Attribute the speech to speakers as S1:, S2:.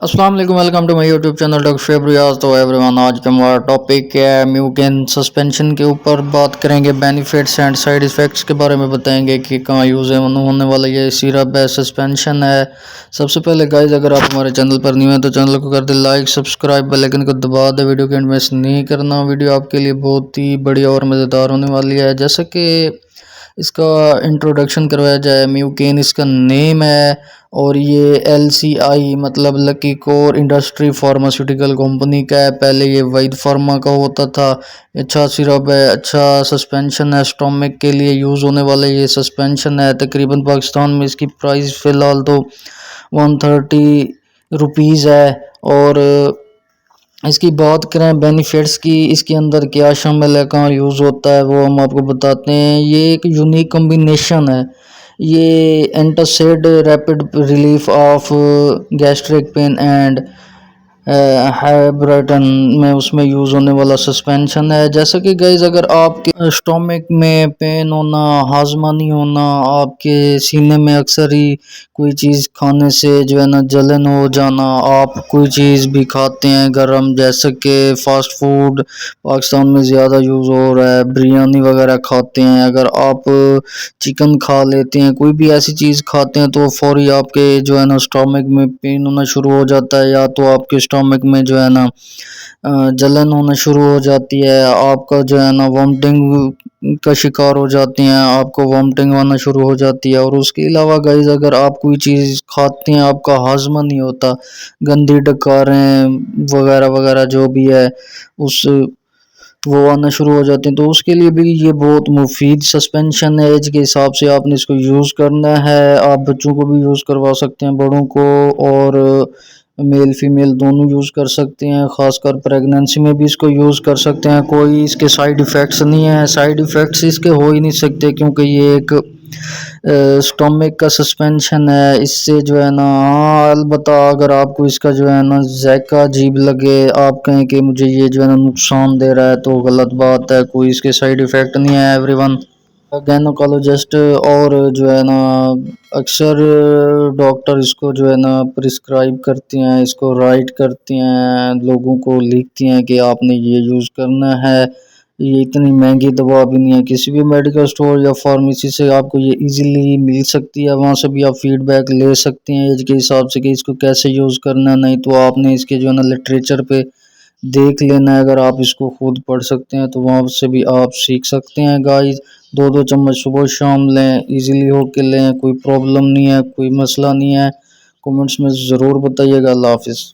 S1: अस्सलाम वालेकुम, welcome to my YouTube channel doctor फेब्रियाज। तो एवरीवन, आज का हमारा टॉपिक है म्यूकेन सस्पेंशन के ऊपर बात करेंगे। बेनिफिट्स एंड साइड इफ़ेक्ट्स के बारे में बताएंगे कि कहाँ यूज़ है होने वाला ये सिरप है, सस्पेंशन है। सबसे पहले गाइज, अगर आप हमारे चैनल पर न्यू है तो चैनल को कर दे लाइक, सब्सक्राइब, बेल आइकन को दबा दे। वीडियो को एंड मिस नहीं करना। वीडियो आपके लिए बहुत ही बढ़िया और मज़ेदार होने वाली है। जैसे कि इसका इंट्रोडक्शन करवाया जाए, म्यूकेन इसका नेम है और ये LCI मतलब lucky core industry pharmaceutical company का है। पहले ये वैद फार्मा का होता था। अच्छा सिरप है, अच्छा सस्पेंशन है, स्टोमक के लिए यूज़ होने वाला ये सस्पेंशन है। तकरीबन पाकिस्तान में इसकी प्राइस फ़िलहाल तो 130 रुपीज़ है। और इसकी बात करें बेनिफिट्स की, इसके अंदर क्या शामिल है, कहाँ यूज़ होता है, वो हम आपको बताते हैं। ये एक यूनिक कॉम्बिनेशन है। ये antacid rapid relief of gastric pain and हाइब्राटन में उसमें यूज़ होने वाला सस्पेंशन है। जैसा कि गाइज, अगर आपके स्टोमक में पेन होना, हाजमा नहीं होना, आपके सीने में अक्सर ही कोई चीज़ खाने से जो है ना जलन हो जाना, आप कोई चीज़ भी खाते हैं गरम, जैसे कि फ़ास्ट फूड पाकिस्तान में ज़्यादा यूज़ हो रहा है, बिरयानी वगैरह खाते हैं, अगर आप चिकन खा लेते हैं, कोई भी ऐसी चीज़ खाते हैं तो फौरी आपके जो है ना स्टोमक में पेन होना शुरू हो जाता है, या तो आपके स्टोमक में जो है ना जलन होना शुरू हो जाती है, आपका जो है ना वॉमिटिंग का शिकार हो जाते हैं, आपको वॉमिटिंग आना शुरू हो जाती है। और उसके अलावा गाइज, अगर आप कोई चीज़ खाते हैं, आपका हाजमा नहीं होता, गंदी डकारें वगैरह वगैरह जो भी है उस वो आना शुरू हो जाते हैं, तो उसके लिए भी ये बहुत मुफीद सस्पेंशन है। एज के हिसाब से आपने इसको यूज़ करना है। आप बच्चों को भी यूज़ करवा सकते हैं, बड़ों को, और मेल फीमेल दोनों यूज़ कर सकते हैं। ख़ासकर प्रेगनेंसी में भी इसको यूज़ कर सकते हैं। कोई इसके साइड इफ़ेक्ट्स नहीं है, साइड इफ़ेक्ट्स इसके हो ही नहीं सकते, क्योंकि ये एक स्टोमक का सस्पेंशन है। इससे जो है ना, हाँ अलबत्ता अगर आपको इसका जो है ना जायका अजीब लगे, आप कहें कि मुझे ये जो है ना नुकसान दे रहा है, तो गलत बात है। कोई इसके साइड इफ़ेक्ट नहीं है एवरीवन। गायनोकोलॉजिस्ट और जो है ना अक्सर डॉक्टर इसको जो है ना प्रिस्क्राइब करती हैं, इसको राइट करती हैं, लोगों को लिखती हैं कि आपने ये यूज़ करना है। ये इतनी महंगी दवा भी नहीं है, किसी भी मेडिकल स्टोर या फार्मेसी से आपको ये इजीली मिल सकती है। वहाँ से भी आप फीडबैक ले सकते हैं एज के हिसाब से कि इसको कैसे यूज़ करना है। नहीं तो आपने इसके जो है ना लिटरेचर पे देख लेना है। अगर आप इसको खुद पढ़ सकते हैं तो वहाँ से भी आप सीख सकते हैं गाइस। 2-2 चम्मच सुबह शाम लें, इजीली हो के लें, कोई प्रॉब्लम नहीं है, कोई मसला नहीं है। कमेंट्स में ज़रूर बताइएगा। अल्लाह हाफिज़।